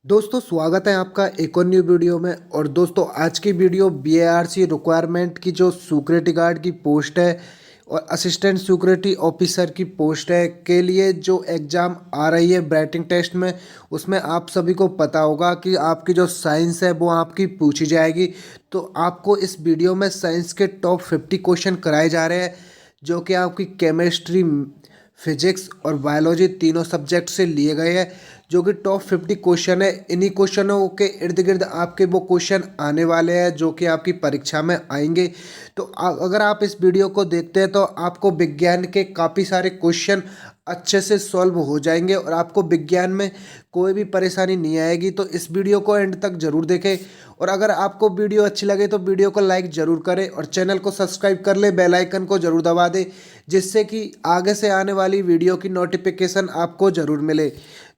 दोस्तों स्वागत है आपका एक और न्यू वीडियो में। और दोस्तों आज की वीडियो बीएआरसी रिक्वायरमेंट की जो सिक्योरिटी गार्ड की पोस्ट है और असिस्टेंट सिक्योरिटी ऑफिसर की पोस्ट है के लिए जो एग्ज़ाम आ रही है राइटिंग टेस्ट में, उसमें आप सभी को पता होगा कि आपकी जो साइंस है वो आपकी पूछी जाएगी। तो आपको इस वीडियो में साइंस के टॉप 50 क्वेश्चन कराए जा रहे हैं जो कि आपकी केमिस्ट्री, फिजिक्स और बायोलॉजी तीनों सब्जेक्ट से लिए गए हैं, जो कि टॉप 50 क्वेश्चन है। इन्हीं क्वेश्चनों के इर्द गिर्द आपके वो क्वेश्चन आने वाले हैं जो कि आपकी परीक्षा में आएंगे। तो अगर आप इस वीडियो को देखते हैं तो आपको विज्ञान के काफ़ी सारे क्वेश्चन अच्छे से सॉल्व हो जाएंगे और आपको विज्ञान में कोई भी परेशानी नहीं आएगी। तो इस वीडियो को एंड तक ज़रूर देखें और अगर आपको वीडियो अच्छी लगे तो वीडियो को लाइक ज़रूर करें और चैनल को सब्सक्राइब कर ले, बेल आइकन को ज़रूर दबा दें जिससे कि आगे से आने वाली वीडियो की नोटिफिकेशन आपको ज़रूर मिले।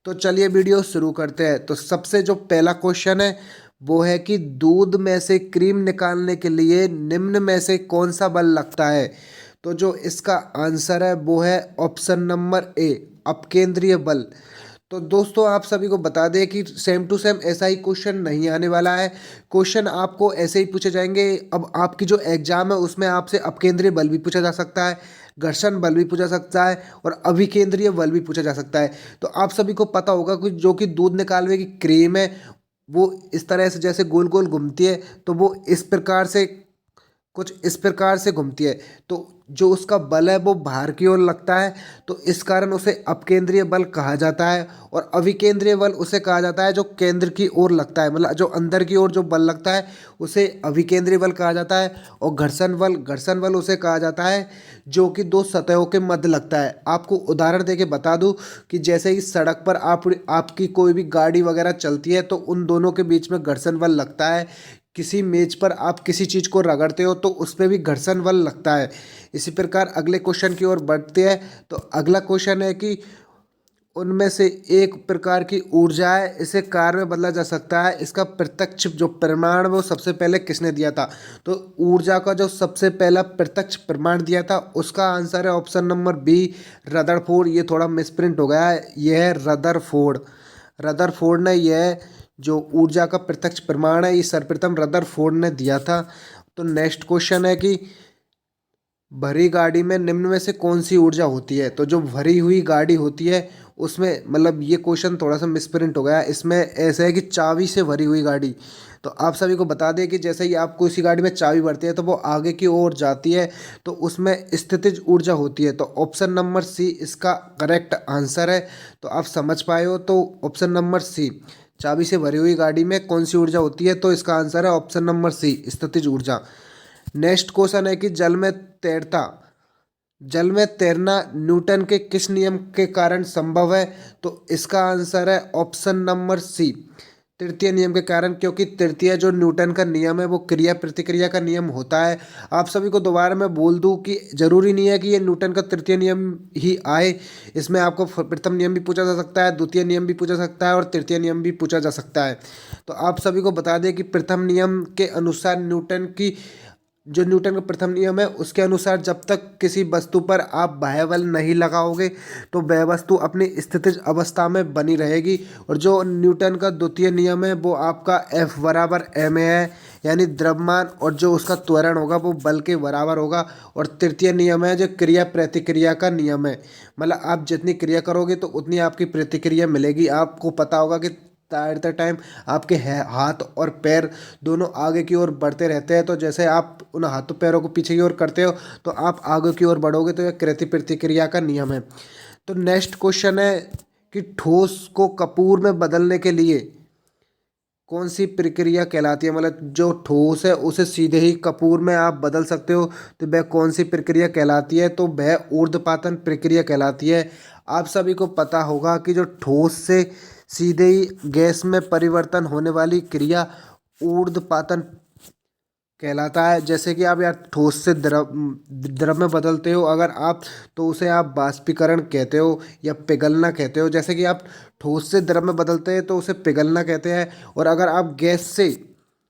तो चलिए वीडियो शुरू करते हैं। तो सबसे जो पहला क्वेश्चन है वो है कि दूध में से क्रीम निकालने के लिए निम्न में से कौन सा बल लगता है। तो जो इसका आंसर है वो है ऑप्शन नंबर ए, अपकेंद्रीय बल। तो दोस्तों आप सभी को बता दें कि सेम टू सेम ऐसा ही क्वेश्चन नहीं आने वाला है। क्वेश्चन आपको ऐसे ही पूछे जाएंगे। अब आपकी जो एग्जाम है उसमें आपसे अपकेंद्रीय बल भी पूछा जा सकता है, घर्षण बल भी पूछा सकता है और अभिकेंद्रीय बल भी पूछा जा सकता है। तो आप सभी को पता होगा कि जो कि दूध निकालने की क्रीम है वो इस तरह से जैसे गोल गोल घूमती है, तो वो इस प्रकार से कुछ इस प्रकार से घूमती है। तो जो उसका बल है वो बाहर की ओर लगता है, तो इस कारण उसे अपकेंद्रीय बल कहा जाता है। और अभिकेंद्रीय बल उसे कहा जाता है जो केंद्र की ओर लगता है, मतलब जो अंदर की ओर जो बल लगता है उसे अभिकेंद्रीय बल कहा जाता है। और घर्षण बल उसे कहा जाता है जो कि दो सतहों के मध्य लगता है। आपको उदाहरण देके बता दूं कि जैसे ही सड़क पर आपकी कोई भी गाड़ी वगैरह चलती है तो उन दोनों के बीच में घर्षण बल लगता है। किसी मेज पर आप किसी चीज़ को रगड़ते हो तो उस पर भी घर्षण बल लगता है। इसी प्रकार अगले क्वेश्चन की ओर बढ़ते हैं। तो अगला क्वेश्चन है कि उनमें से एक प्रकार की ऊर्जा है, इसे कार्य में बदला जा सकता है, इसका प्रत्यक्ष जो प्रमाण वो सबसे पहले किसने दिया था। तो ऊर्जा का जो सबसे पहला प्रत्यक्ष प्रमाण दिया था उसका आंसर है ऑप्शन नंबर बी, रदरफोर्ड। ये थोड़ा मिसप्रिंट हो गया है, यह है रदरफोर्ड। रदरफोर्ड ने यह जो ऊर्जा का प्रत्यक्ष प्रमाण है ये सर्वप्रथम रदरफोर्ड ने दिया था। तो नेक्स्ट क्वेश्चन है कि भरी गाड़ी में निम्न में से कौन सी ऊर्जा होती है। तो जो भरी हुई गाड़ी होती है उसमें, मतलब ये क्वेश्चन थोड़ा सा मिसप्रिंट हो गया है, इसमें ऐसा है कि चाबी से भरी हुई गाड़ी। तो आप सभी को बता दें कि जैसे ही आप किसी गाड़ी में चाबी भरते हैं तो वो आगे की ओर जाती है, तो उसमें स्थितिज ऊर्जा होती है। तो ऑप्शन नंबर सी इसका करेक्ट आंसर है। तो आप समझ पाए हो, तो ऑप्शन नंबर सी, चाबी से भरी हुई गाड़ी में कौन सी ऊर्जा होती है, तो इसका आंसर है ऑप्शन नंबर सी, स्थितिज ऊर्जा। नेक्स्ट क्वेश्चन है कि जल में तैरना न्यूटन के किस नियम के कारण संभव है। तो इसका आंसर है ऑप्शन नंबर सी, तृतीय नियम के कारण। क्योंकि तृतीय जो न्यूटन का नियम है वो क्रिया प्रतिक्रिया का नियम होता है। आप सभी को दोबारा मैं बोल दूं कि जरूरी नहीं है कि ये न्यूटन का तृतीय नियम ही आए, इसमें आपको प्रथम नियम भी पूछा जा सकता है, द्वितीय नियम भी पूछा जा सकता है और तृतीय नियम भी पूछा जा सकता है। तो आप सभी को बता दें कि प्रथम नियम के अनुसार न्यूटन का प्रथम नियम है उसके अनुसार जब तक किसी वस्तु पर आप बाह्य बल नहीं लगाओगे तो वह वस्तु अपनी स्थितिज अवस्था में बनी रहेगी। और जो न्यूटन का द्वितीय नियम है वो आपका F बराबर ma है, यानी द्रव्यमान, और जो उसका त्वरण होगा वो बल के बराबर होगा। और तृतीय नियम है जो क्रिया प्रतिक्रिया का नियम है, मतलब आप जितनी क्रिया करोगे तो उतनी आपकी प्रतिक्रिया मिलेगी। आपको पता होगा कि तैरते टाइम आपके हाथ और पैर दोनों आगे की ओर बढ़ते रहते हैं, तो जैसे आप उन हाथों पैरों को पीछे की ओर करते हो तो आप आगे की ओर बढ़ोगे, तो यह कृति प्रतिक्रिया का नियम है। तो नेक्स्ट क्वेश्चन है कि ठोस को कपूर में बदलने के लिए कौन सी प्रक्रिया कहलाती है, मतलब जो ठोस है उसे सीधे ही कपूर में आप बदल सकते हो, तो वह कौन सी प्रक्रिया कहलाती है। तो वह ऊर्ध्वपातन प्रक्रिया कहलाती है। आप सभी को पता होगा कि जो ठोस से सीधे ही गैस में परिवर्तन होने वाली क्रिया ऊर्ध्वपातन कहलाता है। जैसे कि आप यार ठोस से द्रव में बदलते हो अगर आप, तो उसे आप वाष्पीकरण कहते हो या पिघलना कहते हो। जैसे कि आप ठोस से द्रव में बदलते हैं तो उसे पिघलना कहते हैं, और अगर आप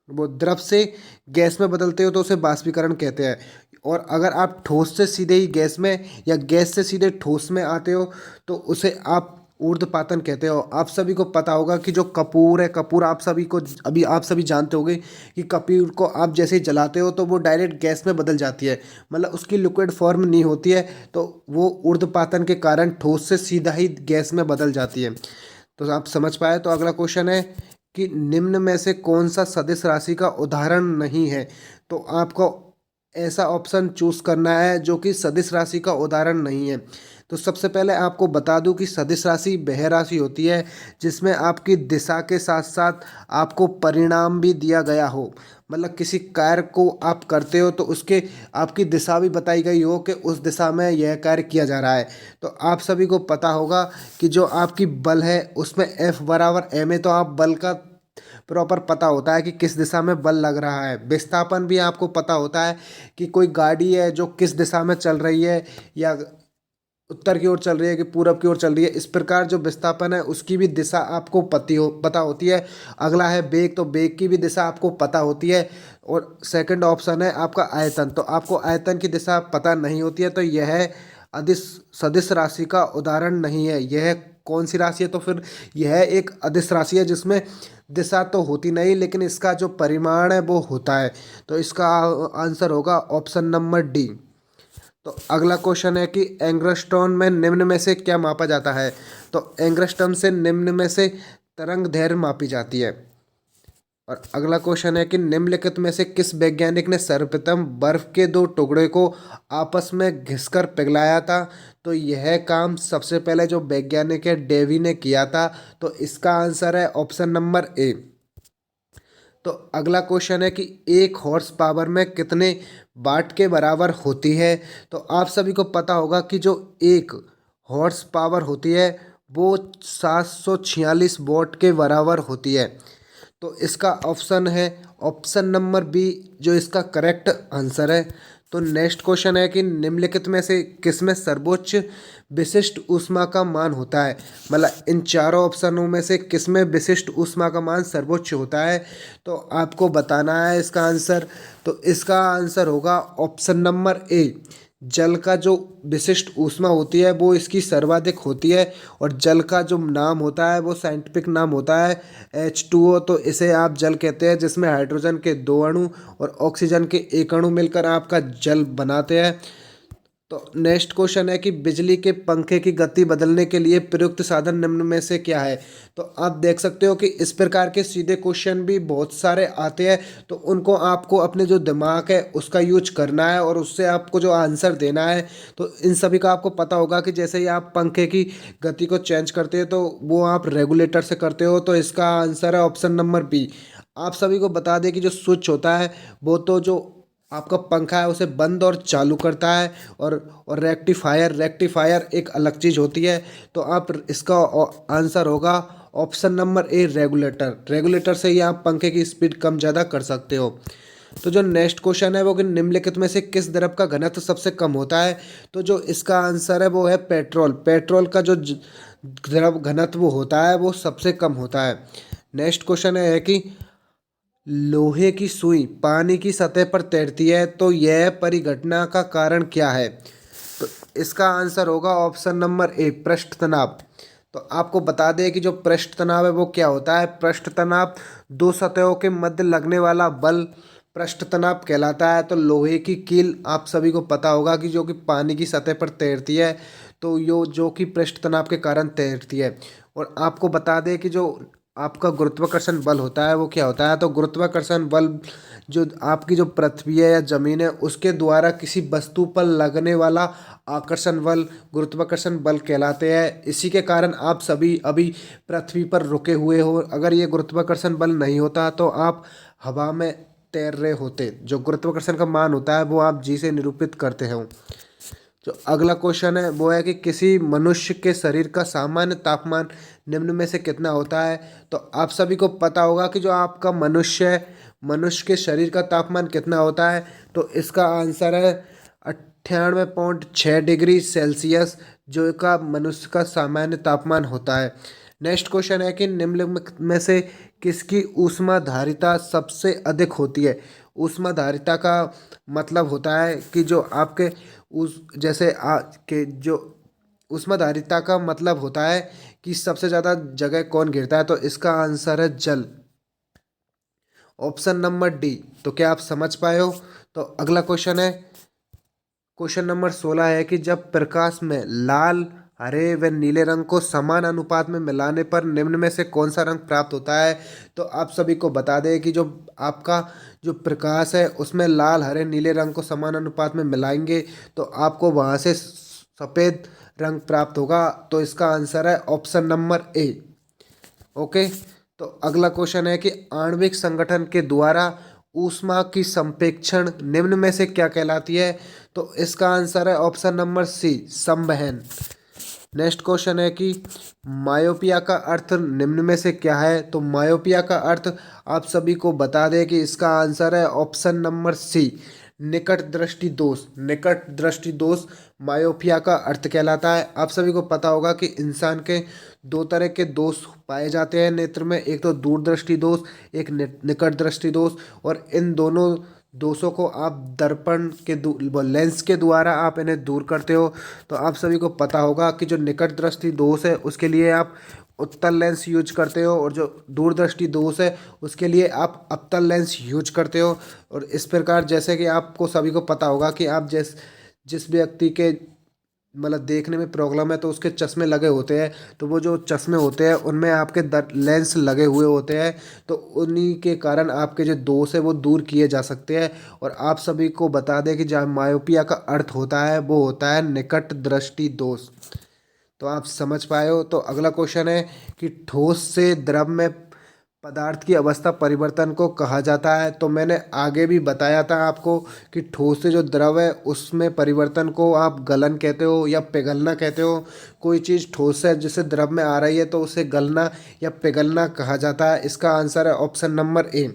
द्रव से गैस में बदलते हो तो उसे वाष्पीकरण कहते हैं। और अगर आप ठोस से सीधे ही गैस में या गैस से सीधे ठोस में आते हो तो उसे आप ऊर्ध्वपातन कहते हो। आप सभी को पता होगा कि जो कपूर है, कपूर आप सभी को अभी आप सभी जानते होंगे कि कपूर को आप जैसे ही जलाते हो तो वो डायरेक्ट गैस में बदल जाती है, मतलब उसकी लिक्विड फॉर्म नहीं होती है, तो वो ऊर्ध्वपातन के कारण ठोस से सीधा ही गैस में बदल जाती है। तो आप समझ पाए। तो अगला क्वेश्चन है कि निम्न में से कौन सा सदिश राशि का उदाहरण नहीं है। तो आपको ऐसा ऑप्शन चूज करना है जो कि सदिश राशि का उदाहरण नहीं है। तो सबसे पहले आपको बता दूं कि सदिश राशि वह राशि होती है जिसमें आपकी दिशा के साथ साथ आपको परिणाम भी दिया गया हो, मतलब किसी कार्य को आप करते हो तो उसके आपकी दिशा भी बताई गई हो कि उस दिशा में यह कार्य किया जा रहा है। तो आप सभी को पता होगा कि जो आपकी बल है उसमें F बराबर m है, तो आप बल का प्रॉपर पता होता है कि किस दिशा में बल लग रहा है। विस्थापन भी आपको पता होता है कि कोई गाड़ी है जो किस दिशा में चल रही है, या उत्तर की ओर चल रही है कि पूरब की ओर चल रही है। इस प्रकार जो विस्थापन है उसकी भी दिशा आपको पता होती है। अगला है वेग, तो वेग की भी दिशा आपको पता होती है। और सेकंड ऑप्शन है आपका आयतन, तो आपको आयतन की दिशा पता नहीं होती है, तो यह अदिश सदिश राशि का उदाहरण नहीं है। यह कौन सी राशि है, तो फिर यह एक अदिश राशि है जिसमें दिशा तो होती नहीं लेकिन इसका जो परिमाण है वो होता है। तो इसका आंसर होगा ऑप्शन नंबर डी। तो अगला क्वेश्चन है कि एंग्स्ट्रॉम में निम्न में से क्या मापा जाता है। तो एंग्स्ट्रॉम से निम्न में से तरंग दैर्घ्य मापी जाती है। और अगला क्वेश्चन है कि निम्नलिखित में से किस वैज्ञानिक ने सर्वप्रथम बर्फ के दो टुकड़े को आपस में घिसकर पिघलाया था। तो यह काम सबसे पहले जो वैज्ञानिक है डेवी ने किया था। तो इसका आंसर है ऑप्शन नंबर ए। तो अगला क्वेश्चन है कि एक हॉर्स पावर में कितने वाट के बराबर होती है। तो आप सभी को पता होगा कि जो एक हॉर्स पावर होती है वो 746 वॉट के बराबर होती है। तो इसका ऑप्शन है ऑप्शन नंबर बी जो इसका करेक्ट आंसर है। तो नेक्स्ट क्वेश्चन है कि निम्नलिखित में से किसमें सर्वोच्च विशिष्ट ऊष्मा का मान होता है, मतलब इन चारों ऑप्शनों में से किसमें विशिष्ट ऊष्मा का मान सर्वोच्च होता है। तो आपको बताना है इसका आंसर। तो इसका आंसर होगा ऑप्शन नंबर ए। जल का जो विशिष्ट ऊष्मा होती है वो इसकी सर्वाधिक होती है, और जल का जो नाम होता है वो साइंटिफिक नाम होता है H2O। तो इसे आप जल कहते हैं जिसमें हाइड्रोजन के दो अणु और ऑक्सीजन के एक अणु मिलकर आपका जल बनाते हैं। तो नेक्स्ट क्वेश्चन है कि बिजली के पंखे की गति बदलने के लिए प्रयुक्त साधन निम्न में से क्या है। तो आप देख सकते हो कि इस प्रकार के सीधे क्वेश्चन भी बहुत सारे आते हैं, तो उनको आपको अपने जो दिमाग है उसका यूज करना है और उससे आपको जो आंसर देना है। तो इन सभी का आपको पता होगा कि जैसे ही आप पंखे की गति को चेंज करते हो तो वो आप रेगुलेटर से करते हो। तो इसका आंसर है ऑप्शन नंबर बी। आप सभी को बता दें कि जो स्विच होता है वो तो जो आपका पंखा है उसे बंद और चालू करता है, और रेक्टिफायर रेक्टिफायर एक अलग चीज़ होती है। तो आप इसका आंसर होगा option number A regulator. Regulator से ही आप पंखे की स्पीड कम ज़्यादा कर सकते हो। तो जो नेक्स्ट क्वेश्चन है वो कि निम्नलिखित में से किस द्रव का घनत्व सबसे कम होता है। तो जो इसका आंसर है वो है पेट्रोल। पेट्रोल का जो द्रव घनत्व होता है वो सबसे कम होता है। नेक्स्ट क्वेश्चन है कि लोहे की सुई पानी की सतह पर तैरती है, तो यह परिघटना का कारण क्या है। तो इसका आंसर होगा ऑप्शन नंबर ए पृष्ठ तनाव। तो आपको बता दें कि जो पृष्ठ तनाव है वो क्या होता है। पृष्ठ तनाव दो सतहों के मध्य लगने वाला बल पृष्ठ तनाव कहलाता है। तो लोहे की कील आप सभी को पता होगा कि जो कि पानी की सतह पर तैरती है, तो जो कि पृष्ठ तनाव के कारण तैरती है। और आपको बता दें कि जो आपका गुरुत्वाकर्षण बल होता है वो क्या होता है। तो गुरुत्वाकर्षण बल जो आपकी जो पृथ्वी है या जमीन है उसके द्वारा किसी वस्तु पर लगने वाला आकर्षण बल गुरुत्वाकर्षण बल कहलाते हैं। इसी के कारण आप सभी अभी पृथ्वी पर रुके हुए हो। अगर ये गुरुत्वाकर्षण बल नहीं होता तो आप हवा में तैर रहे होते। जो गुरुत्वाकर्षण का मान होता है वो आप जी से निरूपित करते हो। जो अगला क्वेश्चन है वो है कि किसी मनुष्य के शरीर का सामान्य तापमान निम्न में से कितना होता है। तो आप सभी को पता होगा कि जो आपका मनुष्य है, मनुष्य के शरीर का तापमान कितना होता है। तो इसका आंसर है 98.6 डिग्री सेल्सियस, जो का मनुष्य का सामान्य तापमान होता है। नेक्स्ट क्वेश्चन है कि निम्न में से किसकी ऊष्माधारिता सबसे अधिक होती है। ऊष्माधारिता का मतलब होता है कि जो आपके उस जैसे के जो ऊष्माधारिता का मतलब होता है कि सबसे ज़्यादा जगह कौन घेरता है? तो इसका आंसर है जल, ऑप्शन नंबर डी। तो क्या आप समझ पाए हो? तो अगला क्वेश्चन है, क्वेश्चन नंबर 16 है कि जब प्रकाश में लाल, हरे व नीले रंग को समान अनुपात में मिलाने पर निम्न में से कौन सा रंग प्राप्त होता है? तो आप सभी को बता दें कि जो आपका जो प्रकाश है उसमें लाल, हरे, नीले रंग को समान अनुपात में मिलाएंगे तो आपको वहाँ से सफ़ेद रंग प्राप्त होगा। तो इसका आंसर है ऑप्शन नंबर ए। ओके। तो अगला क्वेश्चन है कि आणविक संगठन के द्वारा ऊष्मा की संप्रेक्षण निम्न में से क्या कहलाती है? तो इसका आंसर है ऑप्शन नंबर सी, संवहन। नेक्स्ट क्वेश्चन है कि मायोपिया का अर्थ निम्न में से क्या है? तो मायोपिया का अर्थ आप सभी को बता दें कि इसका आंसर है ऑप्शन नंबर सी, निकट दृष्टि दोष। निकट दृष्टि दोष मायोपिया का अर्थ कहलाता है। आप सभी को पता होगा कि इंसान के दो तरह के दोष पाए जाते हैं नेत्र में, एक तो दूरदृष्टि दोष, एक निकट दृष्टि दोष। और इन दोनों दोषों को आप दर्पण के लेंस के द्वारा आप इन्हें दूर करते हो। तो आप सभी को पता होगा कि जो निकट दृष्टि दोष है उसके लिए आप उत्तल लेंस यूज करते हो, और जो दूरदृष्टि दोष है उसके लिए आप अवतल लेंस यूज करते हो। और इस प्रकार जैसे कि आपको सभी को पता होगा कि आप जिस व्यक्ति के मतलब देखने में प्रॉब्लम है तो उसके चश्मे लगे होते हैं, तो वो जो चश्मे होते हैं उनमें आपके लेंस लगे हुए होते हैं, तो उन्हीं के कारण आपके जो दोष है वो दूर किए जा सकते हैं। और आप सभी को बता दें कि जहाँ मायोपिया का अर्थ होता है वो होता है निकट दृष्टि दोष। तो आप समझ पाए हो? तो अगला क्वेश्चन है कि ठोस से द्रव में पदार्थ की अवस्था परिवर्तन को कहा जाता है। तो मैंने आगे भी बताया था आपको कि ठोस से जो द्रव है उसमें परिवर्तन को आप गलन कहते हो या पिघलना कहते हो। कोई चीज़ ठोस है जिसे द्रव में आ रही है तो उसे गलना या पिघलना कहा जाता है। इसका आंसर है ऑप्शन नंबर ए।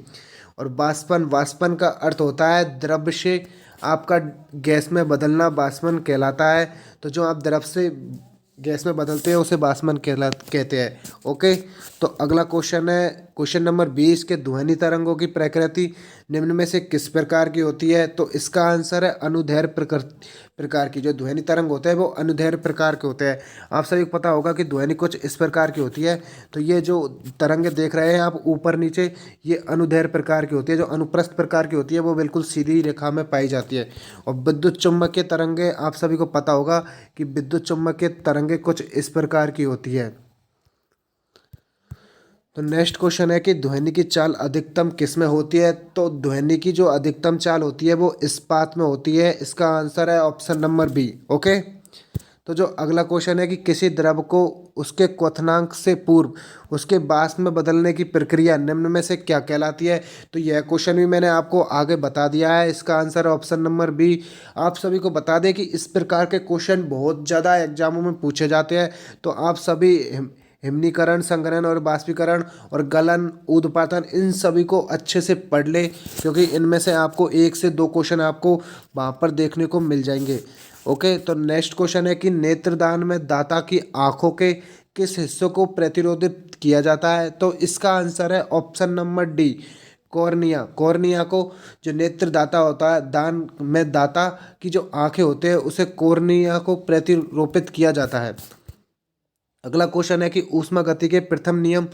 और वाष्पन, वाष्पन का अर्थ होता है द्रव से आपका गैस में बदलना, वाष्पन कहलाता है। तो जो आप द्रव से गैस में बदलते हैं उसे वाष्पन कहते हैं। ओके। तो अगला क्वेश्चन है क्वेश्चन नंबर 20 के ध्वनि तरंगों की प्रकृति निम्न में से किस प्रकार की होती है? तो इसका आंसर है अनुदैर्घ्य प्रकार की। जो ध्वनि तरंग होते हैं वो अनुदैर्घ्य प्रकार के होते हैं। आप सभी को पता होगा कि ध्वनि कुछ इस प्रकार की होती है। तो ये जो तरंगे देख रहे हैं आप ऊपर नीचे, ये अनुदैर्घ्य प्रकार की होती है। जो अनुप्रस्थ प्रकार की होती है वो बिल्कुल सीधी रेखा में पाई जाती है। और विद्युत चुम्बकीय तरंगे आप सभी को पता होगा कि विद्युत चुम्बकीय तरंगे कुछ इस प्रकार की होती है। तो नेक्स्ट क्वेश्चन है कि ध्वनि की चाल अधिकतम किस में होती है? तो ध्वनि की जो अधिकतम चाल होती है वो इस्पात में होती है। इसका आंसर है ऑप्शन नंबर बी। ओके। तो जो अगला क्वेश्चन है कि किसी द्रव को उसके क्वथनांक से पूर्व उसके वाष्प में बदलने की प्रक्रिया निम्न में से क्या कहलाती है? तो यह क्वेश्चन भी मैंने आपको आगे बता दिया है। इसका आंसर है ऑप्शन नंबर बी। आप सभी को बता दें कि इस प्रकार के क्वेश्चन बहुत ज़्यादा एग्जामों में पूछे जाते हैं। तो आप सभी हिमनीकरण, संघनन और बाष्पीकरण और गलन, ऊध्र्वपातन, इन सभी को अच्छे से पढ़ ले, क्योंकि इनमें से आपको 1 से 2 क्वेश्चन आपको वहाँ पर देखने को मिल जाएंगे। ओके। तो नेक्स्ट क्वेश्चन है कि नेत्रदान में दाता की आंखों के किस हिस्सों को प्रतिरोधित किया जाता है? तो इसका आंसर है option number D, cornea. Cornea को, जो नेत्रदाता होता है, दान में दाता की जो आंखें होते हैं उसे कॉर्निया को प्रतिरोपित किया जाता है। अगला क्वेश्चन है कि ऊष्मा गति के प्रथम नियम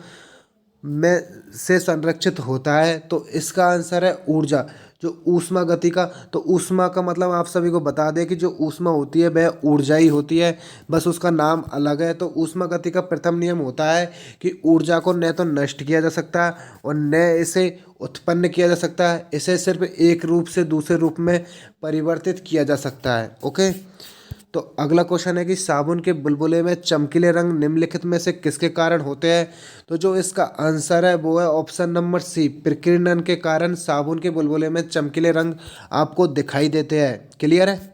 में से संरक्षित होता है। तो इसका आंसर है ऊर्जा। जो ऊष्मा गति का, तो ऊष्मा का मतलब आप सभी को बता दें कि जो ऊष्मा होती है वह ऊर्जा ही होती है, बस उसका नाम अलग है। तो ऊष्मा गति का प्रथम नियम होता है कि ऊर्जा को न तो नष्ट किया जा सकता है और न इसे उत्पन्न किया जा सकता है। इसे सिर्फ एक रूप से दूसरे रूप में परिवर्तित किया जा सकता है। ओके। तो अगला क्वेश्चन है कि साबुन के बुलबुले में चमकीले रंग निम्नलिखित में से किसके कारण होते हैं? तो जो इसका आंसर है वो है ऑप्शन नंबर सी, प्रकीर्णन के कारण साबुन के बुलबुले में चमकीले रंग आपको दिखाई देते हैं। क्लियर है?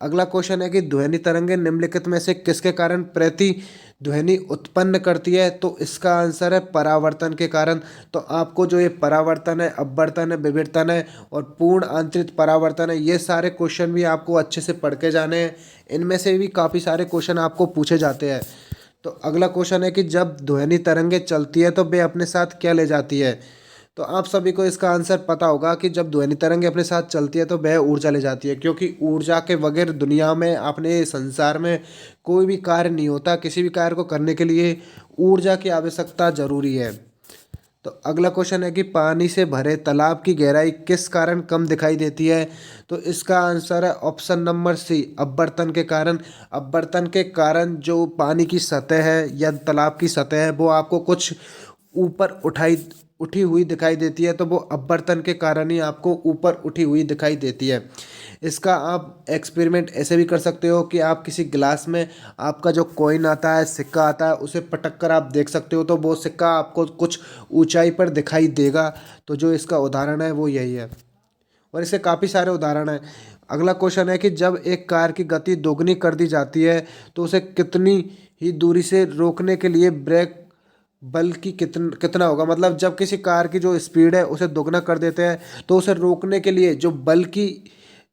अगला क्वेश्चन है कि ध्वनि तरंगे निम्नलिखित में से किसके कारण प्रतिध्वनि उत्पन्न करती है? तो इसका आंसर है परावर्तन के कारण। तो आपको जो ये परावर्तन है, अपवर्तन है, विवर्तन है और पूर्ण आंतरिक परावर्तन है, ये सारे क्वेश्चन भी आपको अच्छे से पढ़ के जाने हैं। इनमें से भी काफ़ी सारे क्वेश्चन आपको पूछे जाते हैं। तो अगला क्वेश्चन है कि जब ध्वनि तरंगे चलती है तो वे अपने साथ क्या ले जाती है? तो आप सभी को इसका आंसर पता होगा कि जब ध्वनि तरंगे अपने साथ चलती है तो वह ऊर्जा ले जाती है, क्योंकि ऊर्जा के बगैर दुनिया में, अपने संसार में कोई भी कार्य नहीं होता। किसी भी कार्य को करने के लिए ऊर्जा की आवश्यकता जरूरी है। तो अगला क्वेश्चन है कि पानी से भरे तालाब की गहराई किस कारण कम दिखाई देती है? तो इसका आंसर है ऑप्शन नंबर सी, अपवर्तन के कारण। अपवर्तन के कारण जो पानी की सतह है या तालाब की सतह है वो आपको कुछ ऊपर उठी हुई दिखाई देती है, तो वो अपवर्तन के कारण ही आपको ऊपर उठी हुई दिखाई देती है। इसका आप एक्सपेरिमेंट ऐसे भी कर सकते हो कि आप किसी गिलास में आपका जो कॉइन आता है, सिक्का आता है, उसे पटक कर आप देख सकते हो, तो वो सिक्का आपको कुछ ऊंचाई पर दिखाई देगा। तो जो इसका उदाहरण है वो यही है, और इससे काफ़ी सारे उदाहरण हैं। अगला क्वेश्चन है कि जब एक कार की गति दोगुनी कर दी जाती है तो उसे कितनी ही दूरी से रोकने के लिए ब्रेक बल की कितना होगा? मतलब जब किसी कार की जो स्पीड है उसे दोगुना कर देते हैं तो उसे रोकने के लिए जो बल की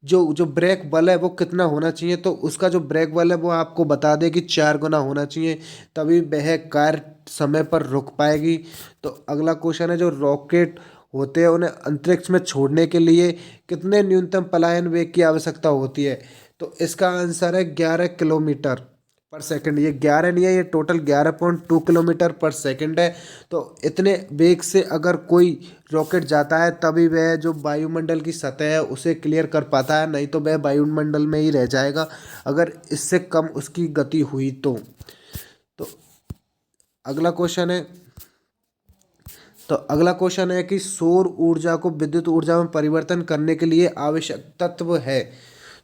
जो जो ब्रेक बल है वो कितना होना चाहिए? तो उसका जो ब्रेक बल है वो आपको बता दें कि 4 गुना होना चाहिए, तभी वह कार समय पर रुक पाएगी। तो अगला क्वेश्चन है, जो रॉकेट होते हैं उन्हें अंतरिक्ष में छोड़ने के लिए कितने न्यूनतम पलायन वेग की आवश्यकता होती है? तो इसका आंसर है 11 किलोमीटर पर सेकंड। ये 11 नहीं है, ये टोटल 11.2 किलोमीटर पर सेकंड है। तो इतने वेग से अगर कोई रॉकेट जाता है तभी वह जो वायुमंडल की सतह है उसे क्लियर कर पाता है, नहीं तो वह वायुमंडल में ही रह जाएगा अगर इससे कम उसकी गति हुई तो अगला क्वेश्चन है अगला क्वेश्चन है कि सौर ऊर्जा को विद्युत ऊर्जा में परिवर्तन करने के लिए आवश्यक तत्व है?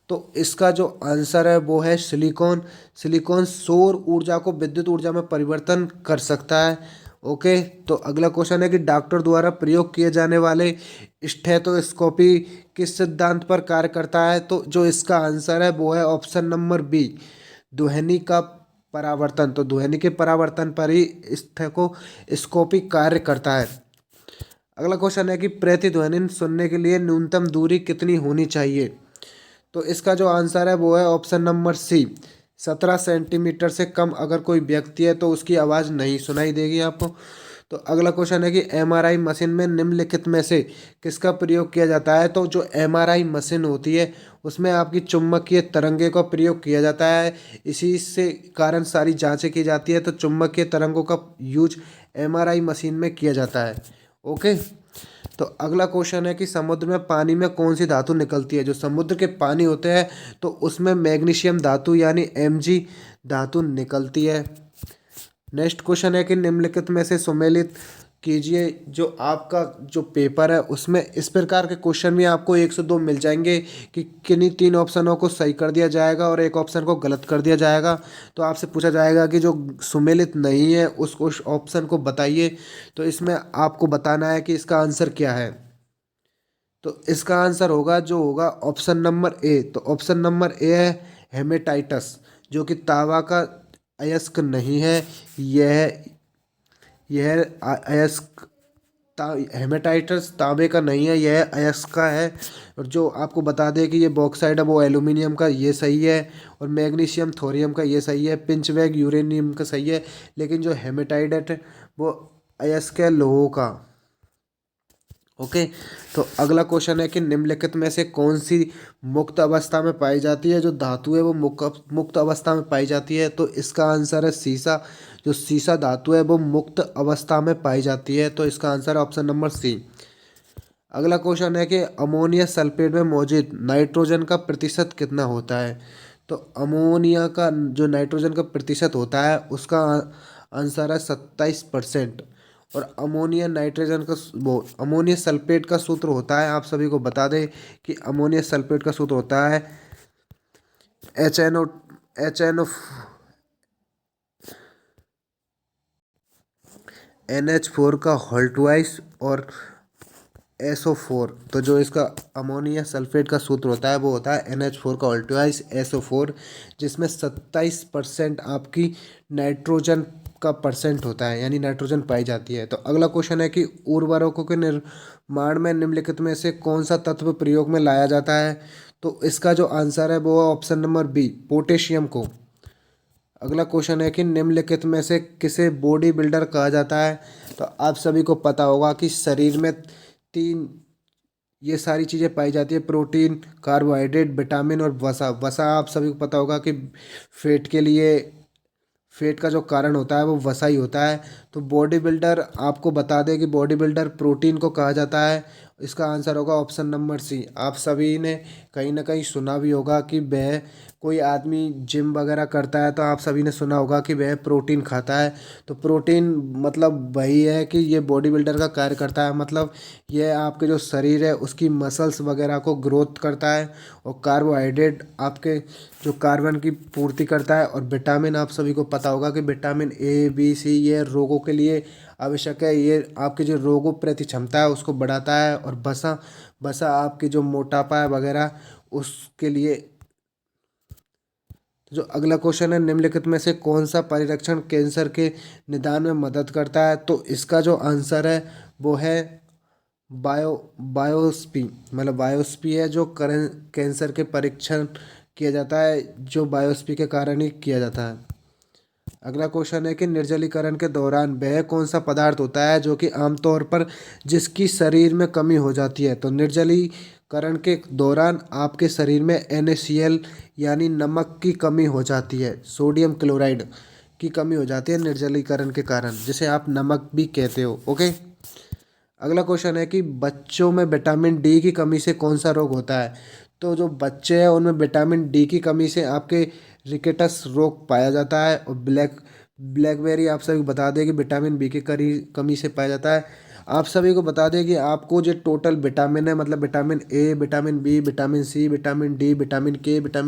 तो इसका जो आंसर है वो है सिलिकॉन। सिलिकॉन सौर ऊर्जा को विद्युत ऊर्जा में परिवर्तन कर सकता है। ओके, तो अगला क्वेश्चन है कि डॉक्टर द्वारा प्रयोग किए जाने वाले स्टेथोस्कोपी किस सिद्धांत पर कार्य करता है? तो जो इसका आंसर है वो है ऑप्शन नंबर बी, ध्वनि का परावर्तन। तो ध्वनि के परावर्तन पर ही स्टेथोस्कोपी कार्य करता है। अगला क्वेश्चन है कि प्रतिध्वनि सुनने के लिए न्यूनतम दूरी कितनी होनी चाहिए? तो इसका जो आंसर है वो है ऑप्शन नंबर सी, 17 सेंटीमीटर से कम अगर कोई व्यक्ति है तो उसकी आवाज़ नहीं सुनाई देगी आपको। तो अगला क्वेश्चन है कि एमआरआई मशीन में निम्नलिखित में से किसका प्रयोग किया जाता है? तो जो एमआरआई मशीन होती है उसमें आपकी चुंबकीय तरंगे का प्रयोग किया जाता है, इसी से कारण सारी जांचें की जाती है। तो चुंबकीय तरंगों का यूज एमआरआई मशीन में किया जाता है। ओके, तो अगला क्वेश्चन है कि समुद्र में पानी में कौन सी धातु निकलती है? जो समुद्र के पानी होते हैं तो उसमें मैग्नीशियम धातु यानी Mg धातु निकलती है। नेक्स्ट क्वेश्चन है कि निम्नलिखित में से सुमेलित कीजिए। जो आपका जो पेपर है उसमें इस प्रकार के क्वेश्चन भी आपको 102 मिल जाएंगे कि किन्हीं 3 ऑप्शनों को सही कर दिया जाएगा और एक ऑप्शन को गलत कर दिया जाएगा। तो आपसे पूछा जाएगा कि जो सुमेलित नहीं है उस ऑप्शन को बताइए। तो इसमें आपको बताना है कि इसका आंसर क्या है। तो इसका आंसर होगा ऑप्शन नंबर ए। तो ऑप्शन नंबर ए है हेमेटाइटस, जो कि तांबा का अयस्क नहीं है। यह यह अयस्क हेमेटाइटस तांबे का नहीं है, यह अयस्क का है। और जो आपको बता दें कि ये बॉक्साइड है वो एल्यूमिनियम का, ये सही है। और मैग्नीशियम थोरियम का ये सही है। पिंचवैग यूरेनियम का सही है। लेकिन जो हेमेटाइट है वो अयस्क है लोहो का। ओके, तो अगला क्वेश्चन है कि निम्नलिखित में से कौन सी मुक्त अवस्था में पाई जाती है? जो धातु है वो मुक्त अवस्था में पाई जाती है। तो इसका आंसर है सीसा। जो सीसा धातु है वो मुक्त अवस्था में पाई जाती है। तो इसका आंसर है ऑप्शन नंबर सी। अगला क्वेश्चन है कि अमोनिया सल्फेट में मौजूद नाइट्रोजन का प्रतिशत कितना होता है? तो अमोनिया का जो नाइट्रोजन का प्रतिशत होता है उसका आंसर है 27%। और अमोनिया नाइट्रोजन का वो अमोनिया सल्फेट का सूत्र होता है, आप सभी को बता दें कि अमोनिया सल्फेट का सूत्र होता है एच एन ओ NH4 का होल ट्वाइस और SO4। तो जो इसका अमोनिया सल्फेट का सूत्र होता है वो होता है NH4 का होल ट्वाइस SO4, जिसमें 27% आपकी नाइट्रोजन का परसेंट होता है, यानी नाइट्रोजन पाई जाती है। तो अगला क्वेश्चन है कि उर्वरकों के निर्माण में निम्नलिखित में से कौन सा तत्व प्रयोग में लाया जाता है? तो इसका जो आंसर है वो ऑप्शन नंबर बी, पोटेशियम को। अगला क्वेश्चन है कि निम्नलिखित में से किसे बॉडी बिल्डर कहा जाता है। तो आप सभी को पता होगा कि शरीर में तीन ये सारी चीज़ें पाई जाती है, प्रोटीन, कार्बोहाइड्रेट, विटामिन और वसा। वसा आप सभी को पता होगा कि फैट के लिए, फैट का जो कारण होता है वो वसा ही होता है। तो बॉडी बिल्डर आपको बता दें कि बॉडी बिल्डर प्रोटीन को कहा जाता है। इसका आंसर होगा ऑप्शन नंबर सी। आप सभी ने कहीं ना कहीं सुना भी होगा कि वह कोई आदमी जिम वगैरह करता है तो आप सभी ने सुना होगा कि वह प्रोटीन खाता है। तो प्रोटीन मतलब वही है कि ये बॉडी बिल्डर का कार्य करता है, मतलब ये आपके जो शरीर है उसकी मसल्स वगैरह को ग्रोथ करता है। और कार्बोहाइड्रेट आपके जो कार्बन की पूर्ति करता है। और विटामिन आप सभी को पता होगा कि विटामिन ए बी सी ये रोगों के लिए आवश्यक है, ये आपकी जो रोगों प्रति क्षमता है उसको बढ़ाता है। और वसा, वसा आपकी जो मोटापा है वगैरह उसके लिए। जो अगला क्वेश्चन है, निम्नलिखित में से कौन सा परिरक्षण कैंसर के निदान में मदद करता है। तो इसका जो आंसर है वो है बायोप्सी, मतलब बायोप्सी है जो कैंसर के परीक्षण किया जाता है, जो बायोप्सी के कारण ही किया जाता है। अगला क्वेश्चन है कि निर्जलीकरण के दौरान वह कौन सा पदार्थ होता है जो कि आमतौर पर जिसकी शरीर में कमी हो जाती है। तो निर्जलीकरण के दौरान आपके शरीर में NaCl यानी नमक की कमी हो जाती है, सोडियम क्लोराइड की कमी हो जाती है निर्जलीकरण के कारण, जिसे आप नमक भी कहते हो। ओके। अगला क्वेश्चन है कि बच्चों में विटामिन डी की कमी से कौन सा रोग होता है। तो जो बच्चे हैं उनमें विटामिन डी की कमी से आपके रिकेटस रोग पाया जाता है। और ब्लैकबेरी आप सभी को बता दें कि विटामिन बी की कमी से पाया जाता है। आप सभी को बता दें कि आपको जो टोटल विटामिन है, मतलब vitamin A, vitamin B, vitamin C, vitamin D, vitamin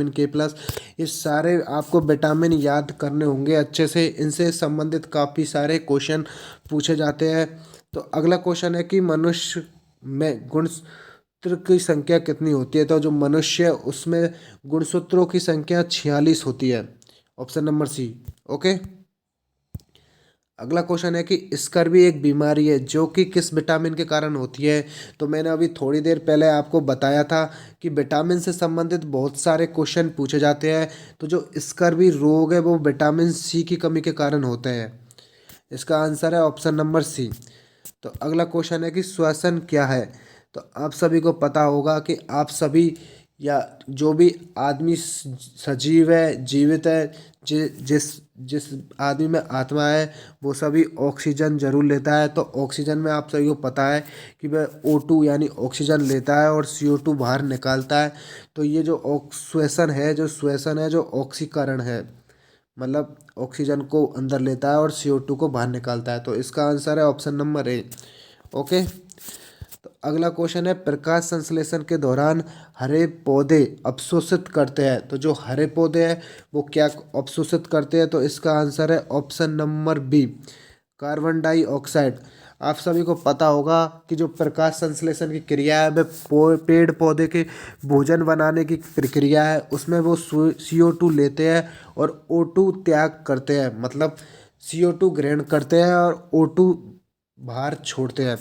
K plus, ये सारे आपको विटामिन याद करने होंगे अच्छे से। इनसे संबंधित काफ़ी सारे क्वेश्चन पूछे जाते हैं। तो अगला क्वेश्चन है कि मनुष्य में गुणसूत्र की संख्या कितनी होती है। तो जो मनुष्य है उसमें गुणसूत्रों की संख्या 46 होती है, ऑप्शन नंबर सी। ओके। अगला क्वेश्चन है कि स्कर्वी एक बीमारी है जो कि किस विटामिन के कारण होती है। तो मैंने अभी थोड़ी देर पहले आपको बताया था कि विटामिन से संबंधित बहुत सारे क्वेश्चन पूछे जाते हैं। तो जो स्कर्वी रोग है वो विटामिन सी की कमी के कारण होते हैं। इसका आंसर है ऑप्शन नंबर सी। तो अगला क्वेश्चन है कि श्वसन क्या है। तो आप सभी को पता होगा कि आप सभी या जो भी आदमी सजीव है, जीवित है, जिस जिस आदमी में आत्मा है वो सभी ऑक्सीजन जरूर लेता है। तो ऑक्सीजन में आप सभी को पता है कि वह O2 यानी ऑक्सीजन लेता है और CO2 बाहर निकालता है। तो ये जो श्वसन है जो ऑक्सीकरण है, मतलब ऑक्सीजन को अंदर लेता है और CO2 को बाहर निकालता है। तो इसका आंसर है ऑप्शन नंबर ए। ओके। तो अगला क्वेश्चन है, प्रकाश संश्लेषण के दौरान हरे पौधे अवशोषित करते हैं। तो जो हरे पौधे हैं वो क्या अवशोषित करते हैं। तो इसका आंसर है option number B, carbon dioxide. आप सभी को पता होगा कि जो प्रकाश संश्लेषण की क्रिया है वह पेड़ पौधे के भोजन बनाने की प्रक्रिया है, उसमें वो CO2 लेते हैं और O2 त्याग करते हैं, मतलब CO2 ग्रहण करते हैं और O2 बाहर छोड़ते हैं।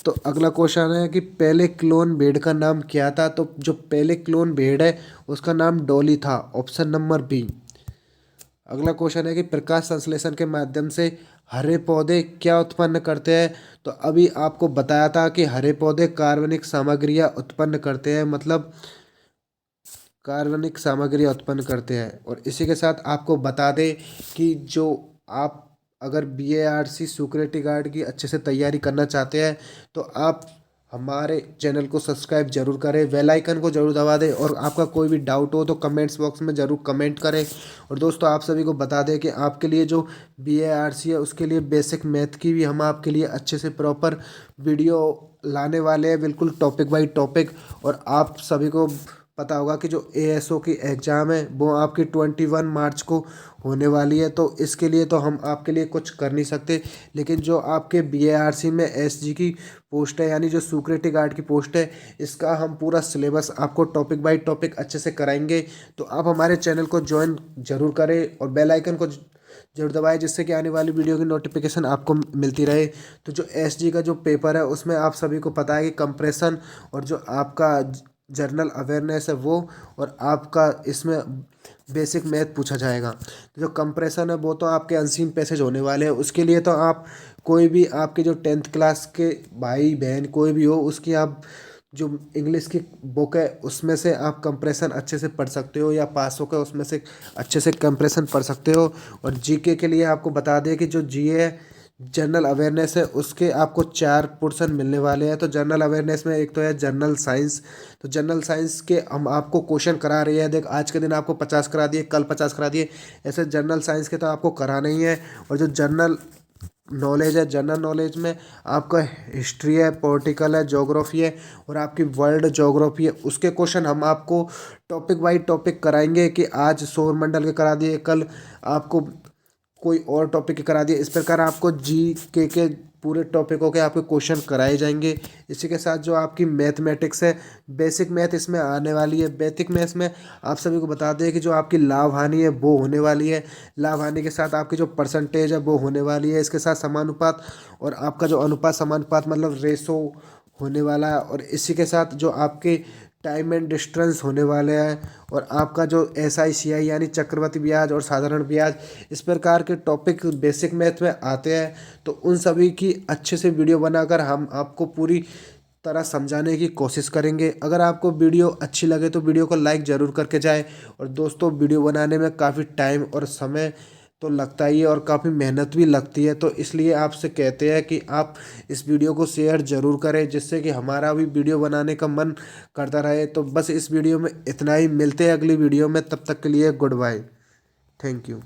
तो अगला क्वेश्चन है कि पहले क्लोन भेड़ का नाम क्या था। तो जो पहले क्लोन भेड़ है उसका नाम डॉली था, ऑप्शन नंबर बी। अगला क्वेश्चन है कि प्रकाश संश्लेषण के माध्यम से हरे पौधे क्या उत्पन्न करते हैं। तो अभी आपको बताया था कि हरे पौधे कार्बनिक सामग्रियां उत्पन्न करते हैं, मतलब कार्बनिक सामग्रियां उत्पन्न करते हैं। और इसी के साथ आपको बता दें कि जो आप अगर BARC सिक्योरिटी गार्ड की अच्छे से तैयारी करना चाहते हैं तो आप हमारे चैनल को सब्सक्राइब जरूर करें, बेल आइकन को जरूर दबा दें। और आपका कोई भी डाउट हो तो कमेंट्स बॉक्स में ज़रूर कमेंट करें। और दोस्तों आप सभी को बता दें कि आपके लिए जो BARC है उसके लिए बेसिक मैथ की भी हम आपके लिए अच्छे से प्रॉपर वीडियो लाने वाले हैं, बिल्कुल टॉपिक बाई टॉपिक। और आप सभी को पता होगा कि जो ASO की एग्ज़ाम है वो आपकी 21 मार्च को होने वाली है। तो इसके लिए तो हम आपके लिए कुछ कर नहीं सकते, लेकिन जो आपके BARC में SG की पोस्ट है यानी जो सिक्योरिटी गार्ड की पोस्ट है, इसका हम पूरा सिलेबस आपको टॉपिक बाय टॉपिक अच्छे से कराएंगे। तो आप हमारे चैनल को ज्वाइन जरूर करें और बेल आइकन को जरूर दबाएं, जिससे कि आने वाली वीडियो की नोटिफिकेशन आपको मिलती रहे। तो जो SG का जो पेपर है उसमें आप सभी को पता है कि कंप्रेशन और जो आपका जनरल अवेयरनेस है वो, और आपका इसमें बेसिक मैथ पूछा जाएगा। जो कंप्रेशन है वो तो आपके अनसीन पैसेज होने वाले हैं, उसके लिए तो आप कोई भी आपके जो 10th क्लास के भाई बहन कोई भी हो उसकी आप जो इंग्लिश की बुक है उसमें से आप कंप्रेशन अच्छे से पढ़ सकते हो, या पास होकर उसमें से अच्छे से कंप्रेशन पढ़ सकते हो। और जीके के लिए आपको बता दें कि जो जीए है जनरल अवेयरनेस है उसके आपको 4 पोर्शन मिलने वाले हैं। तो जनरल अवेयरनेस में एक तो है जनरल साइंस। तो जनरल साइंस के हम आपको क्वेश्चन करा रहे हैं, देख आज के दिन आपको 50 करा दिए, कल 50 करा दिए, ऐसे जनरल साइंस के तो आपको कराना ही है। और जो जनरल नॉलेज है, जनरल नॉलेज में आपका हिस्ट्री है, पॉलिटिकल है, ज्योग्राफी है और आपकी वर्ल्ड ज्योग्राफी है, उसके क्वेश्चन हम आपको टॉपिक वाइज टॉपिक कराएंगे कि आज सौरमंडल के करा दिए, कल आपको कोई और टॉपिक के करा दिए। इस प्रकार आपको जी के पूरे टॉपिकों के आपके क्वेश्चन कराए जाएंगे। इसी के साथ जो आपकी मैथमेटिक्स है, बेसिक मैथ इसमें आने वाली है। बेसिक मैथ्स में आप सभी को बता दें कि जो आपकी लाभ हानि है वो होने वाली है। लाभ हानि के साथ आपकी जो परसेंटेज है वो होने वाली है। इसके साथ समानुपात और आपका जो अनुपात समानुपात मतलब रेशो होने वाला है। और इसी के साथ जो आपके टाइम एंड डिस्टेंस होने वाले हैं और आपका जो SICI यानी चक्रवृद्धि ब्याज और साधारण ब्याज, इस प्रकार के टॉपिक बेसिक मैथ में आते हैं। तो उन सभी की अच्छे से वीडियो बनाकर हम आपको पूरी तरह समझाने की कोशिश करेंगे। अगर आपको वीडियो अच्छी लगे तो वीडियो को लाइक ज़रूर करके जाएं। और दोस्तों वीडियो बनाने में काफ़ी टाइम और समय तो लगता ही है और काफ़ी मेहनत भी लगती है, तो इसलिए आपसे कहते हैं कि आप इस वीडियो को शेयर ज़रूर करें जिससे कि हमारा भी वीडियो बनाने का मन करता रहे। तो बस इस वीडियो में इतना ही, मिलते हैं अगली वीडियो में, तब तक के लिए गुड बाय, थैंक यू।